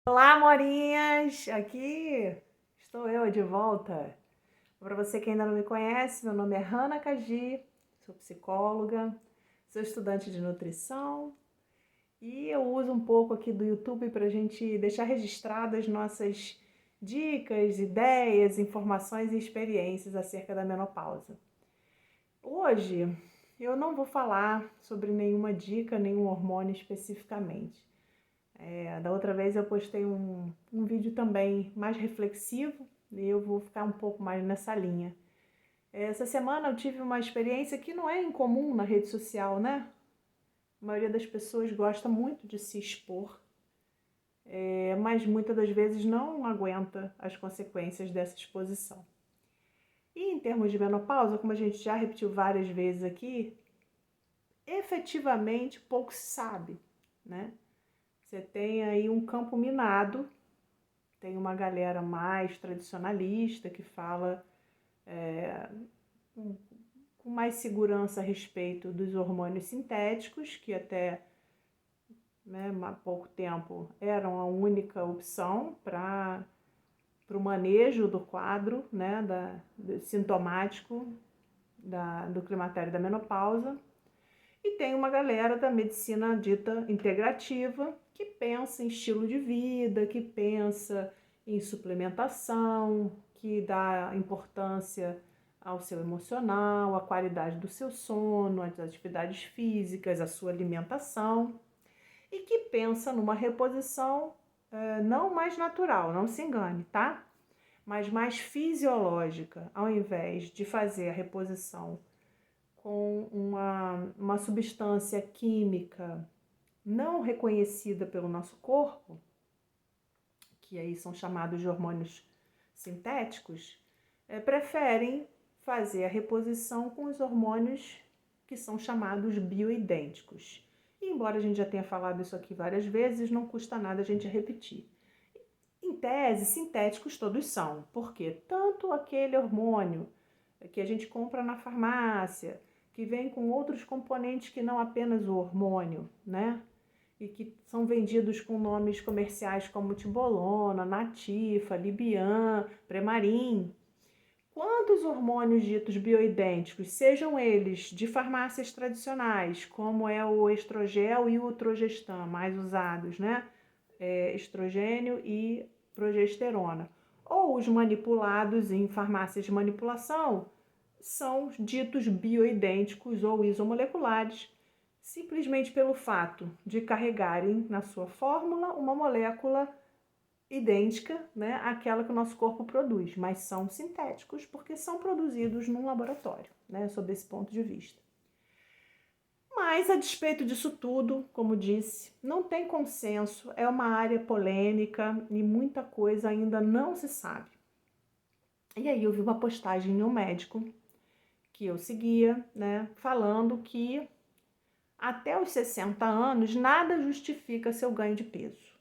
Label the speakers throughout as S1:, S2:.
S1: Olá, Morinhas! Aqui estou eu de volta. Para você que ainda não me conhece, meu nome é Hanna Kaji, sou psicóloga, sou estudante de nutrição e eu uso um pouco aqui do YouTube para a gente deixar registradas nossas dicas, ideias, informações e experiências acerca da menopausa. Hoje eu não vou falar sobre nenhuma dica, nenhum hormônio especificamente. Da outra vez eu postei um vídeo também mais reflexivo e eu vou ficar um pouco mais nessa linha. Essa semana eu tive uma experiência que não é incomum na rede social, né? A maioria das pessoas gosta muito de se expor, mas muitas das vezes não aguenta as consequências dessa exposição. E em termos de menopausa, como a gente já repetiu várias vezes aqui, efetivamente pouco se sabe, né? Você tem aí um campo minado. Tem uma galera mais tradicionalista que fala com mais segurança a respeito dos hormônios sintéticos, que até há pouco tempo eram a única opção para o manejo do quadro sintomático do climatério da menopausa. E tem uma galera da medicina dita integrativa que pensa em estilo de vida, que pensa em suplementação, que dá importância ao seu emocional, à qualidade do seu sono, às atividades físicas, à sua alimentação, e que pensa numa reposição não mais natural, não se engane, tá? Mas mais fisiológica, ao invés de fazer a reposição com uma substância química não reconhecida pelo nosso corpo, que aí são chamados de hormônios sintéticos, preferem fazer a reposição com os hormônios que são chamados bioidênticos. E embora a gente já tenha falado isso aqui várias vezes, não custa nada a gente repetir. Em tese, sintéticos todos são, porque tanto aquele hormônio que a gente compra na farmácia, que vem com outros componentes que não apenas o hormônio, né? E que são vendidos com nomes comerciais como Tibolona, Natifa, Libian, Premarin. Quantos hormônios ditos bioidênticos, sejam eles de farmácias tradicionais, como é o estrogel e o trogestan, mais usados, né? Estrogênio e progesterona, ou os manipulados em farmácias de manipulação, são ditos bioidênticos ou isomoleculares, simplesmente pelo fato de carregarem na sua fórmula uma molécula idêntica, né, àquela que o nosso corpo produz, mas são sintéticos porque são produzidos num laboratório, né, sob esse ponto de vista. Mas, a despeito disso tudo, como disse, não tem consenso, é uma área polêmica e muita coisa ainda não se sabe. E aí eu vi uma postagem de um médico que eu seguia, né, falando que até os 60 anos nada justifica seu ganho de peso.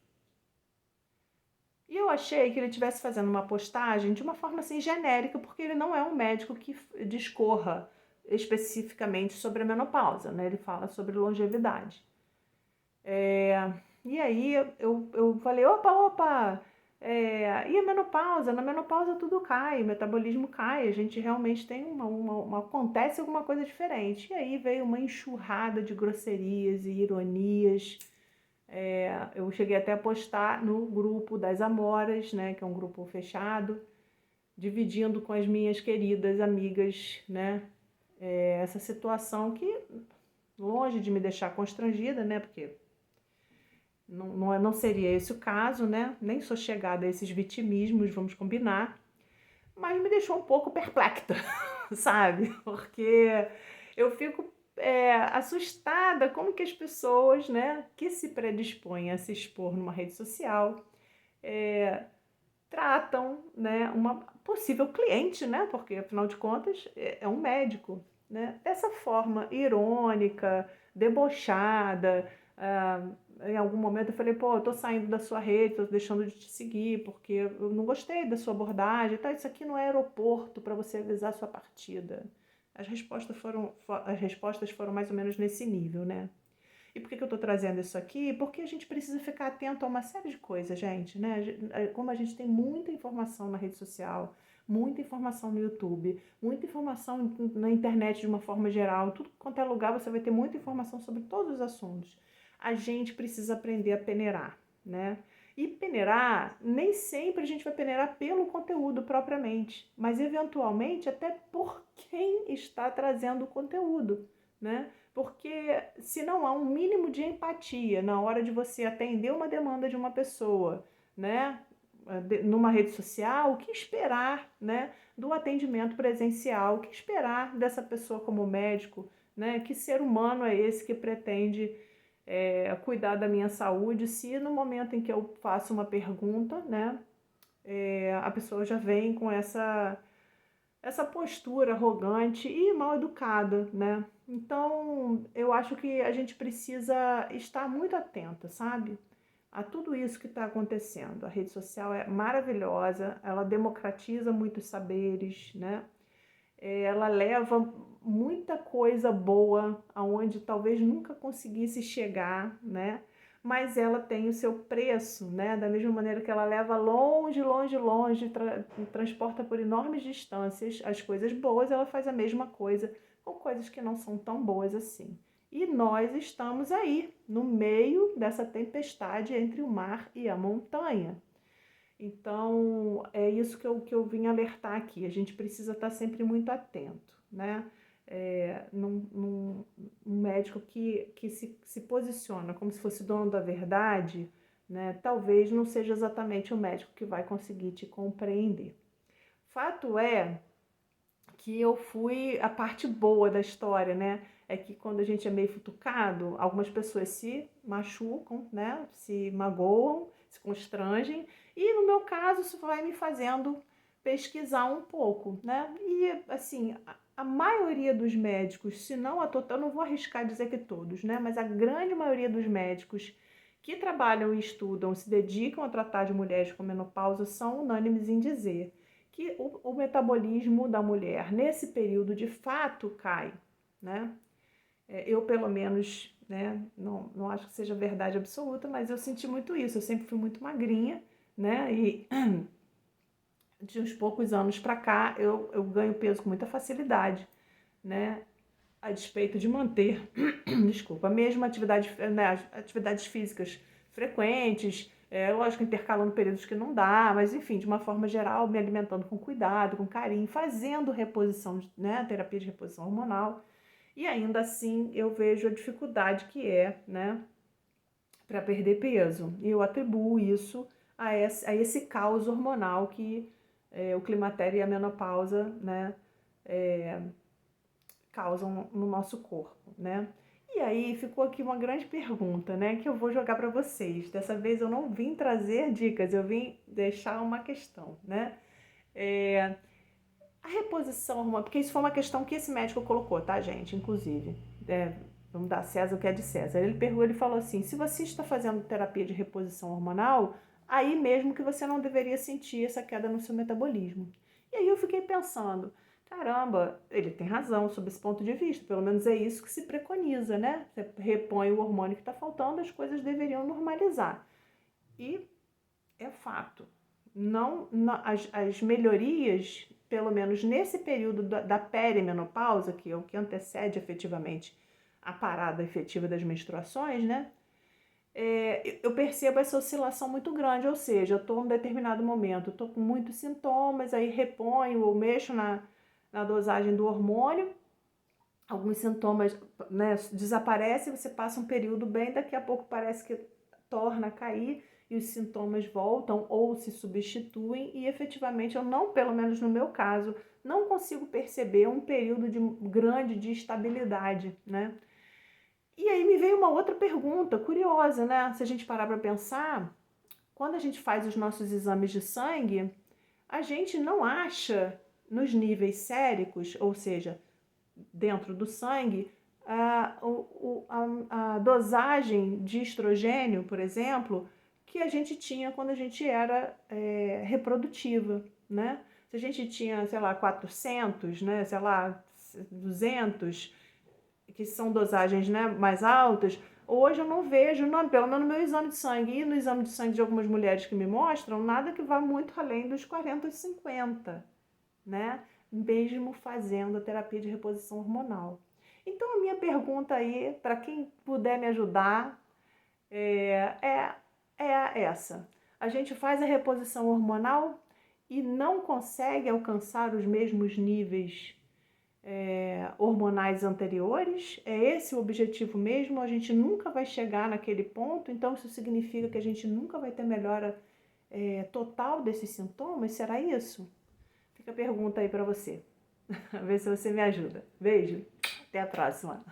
S1: E eu achei que ele estivesse fazendo uma postagem de uma forma assim genérica, porque ele não é um médico que discorra especificamente sobre a menopausa, né? Ele fala sobre longevidade. E aí eu falei, opa, e a menopausa? Na menopausa tudo cai, o metabolismo cai, a gente realmente tem acontece alguma coisa diferente. E aí veio uma enxurrada de grosserias e ironias. Eu cheguei até a postar no grupo das Amoras, né, que é um grupo fechado, dividindo com as minhas queridas amigas, né, essa situação que, longe de me deixar constrangida, né, porque não seria esse o caso, né, nem sou chegada a esses vitimismos, vamos combinar, mas me deixou um pouco perplexa, sabe, porque eu fico assustada como que as pessoas, né, que se predispõem a se expor numa rede social, tratam, né, uma possível cliente, né, porque afinal de contas é um médico, né, dessa forma irônica, debochada. Em algum momento eu falei, pô, eu tô saindo da sua rede, tô deixando de te seguir, porque eu não gostei da sua abordagem, tá? Isso aqui não é aeroporto para você avisar a sua partida. As respostas foram mais ou menos nesse nível, né? E por que que eu estou trazendo isso aqui? Porque a gente precisa ficar atento a uma série de coisas, gente, né? Como a gente tem muita informação na rede social, muita informação no YouTube, muita informação na internet de uma forma geral, tudo quanto é lugar você vai ter muita informação sobre todos os assuntos. A gente precisa aprender a peneirar, né? E peneirar, nem sempre a gente vai peneirar pelo conteúdo propriamente, mas eventualmente até por quem está trazendo o conteúdo, né? Porque se não há um mínimo de empatia na hora de você atender uma demanda de uma pessoa, né, numa rede social, o que esperar, né, do atendimento presencial, o que esperar dessa pessoa como médico, né? Que ser humano é esse que pretende cuidar da minha saúde, se no momento em que eu faço uma pergunta, né, a pessoa já vem com essa postura arrogante e mal educada, né? Então, eu acho que a gente precisa estar muito atenta, sabe? A tudo isso que está acontecendo. A rede social é maravilhosa, ela democratiza muitos saberes, né? Ela leva muita coisa boa aonde talvez nunca conseguisse chegar, né? Mas ela tem o seu preço, né? Da mesma maneira que ela leva longe, longe, longe, transporta por enormes distâncias as coisas boas, ela faz a mesma coisa com coisas que não são tão boas assim. E nós estamos aí, no meio dessa tempestade entre o mar e a montanha. Então, é isso que eu vim alertar aqui. A gente precisa estar sempre muito atento, né? Um médico que se posiciona como se fosse dono da verdade, né? Talvez não seja exatamente o médico que vai conseguir te compreender. Fato é que eu fui a parte boa da história, né? É que quando a gente é meio futucado, algumas pessoas se machucam, né? Se magoam, se constrangem, e no meu caso isso vai me fazendo pesquisar um pouco, né? E assim, a maioria dos médicos, se não a total, eu não vou arriscar dizer que todos, né? Mas a grande maioria dos médicos que trabalham e estudam, se dedicam a tratar de mulheres com menopausa, são unânimes em dizer que o metabolismo da mulher nesse período de fato cai, né? Eu, pelo menos, né, não acho que seja verdade absoluta, mas eu senti muito isso. Eu sempre fui muito magrinha, né? E de uns poucos anos para cá eu ganho peso com muita facilidade, né? A despeito de manter, desculpa, mesmo atividades físicas frequentes, lógico, intercalando períodos que não dá, mas enfim, de uma forma geral, me alimentando com cuidado, com carinho, fazendo reposição, né, terapia de reposição hormonal, e ainda assim eu vejo a dificuldade que né, para perder peso. E eu atribuo isso a esse caos hormonal que o climatério e a menopausa, né, causam no nosso corpo, né? E aí ficou aqui uma grande pergunta, né, que eu vou jogar para vocês. Dessa vez eu não vim trazer dicas, eu vim deixar uma questão, né? A reposição hormonal, porque isso foi uma questão que esse médico colocou, tá, gente? Inclusive, vamos dar a César o que é de César. Ele falou assim: se você está fazendo terapia de reposição hormonal, aí mesmo que você não deveria sentir essa queda no seu metabolismo. E aí eu fiquei pensando, caramba, ele tem razão sob esse ponto de vista, pelo menos é isso que se preconiza, né? Você repõe o hormônio que está faltando, as coisas deveriam normalizar. E é fato. As melhorias, pelo menos nesse período da perimenopausa, que é o que antecede efetivamente a parada efetiva das menstruações, né? Eu percebo essa oscilação muito grande, ou seja, eu estou em um determinado momento, estou com muitos sintomas, aí reponho ou mexo na dosagem do hormônio, alguns sintomas, né, desaparecem, você passa um período bem, daqui a pouco parece que torna a cair e os sintomas voltam ou se substituem e efetivamente eu não, pelo menos no meu caso, não consigo perceber um período grande de estabilidade, né? E aí me veio uma outra pergunta curiosa, né? Se a gente parar para pensar, quando a gente faz os nossos exames de sangue, a gente não acha nos níveis séricos, ou seja, dentro do sangue, a dosagem de estrogênio, por exemplo, que a gente tinha quando a gente era reprodutiva, né? Se a gente tinha, sei lá, 400, né, sei lá, 200, que são dosagens, né, mais altas, Hoje eu não vejo, não, pelo menos no meu exame de sangue e no exame de sangue de algumas mulheres que me mostram, nada que vá muito além dos 40 e 50, né? Mesmo fazendo a terapia de reposição hormonal. Então, a minha pergunta aí, para quem puder me ajudar, é essa. A gente faz a reposição hormonal e não consegue alcançar os mesmos níveis hormonais anteriores? É esse o objetivo mesmo? A gente nunca vai chegar naquele ponto, então isso significa que a gente nunca vai ter melhora total desses sintomas? Será isso? Fica a pergunta aí para você. Ver se você me ajuda. Beijo, até a próxima.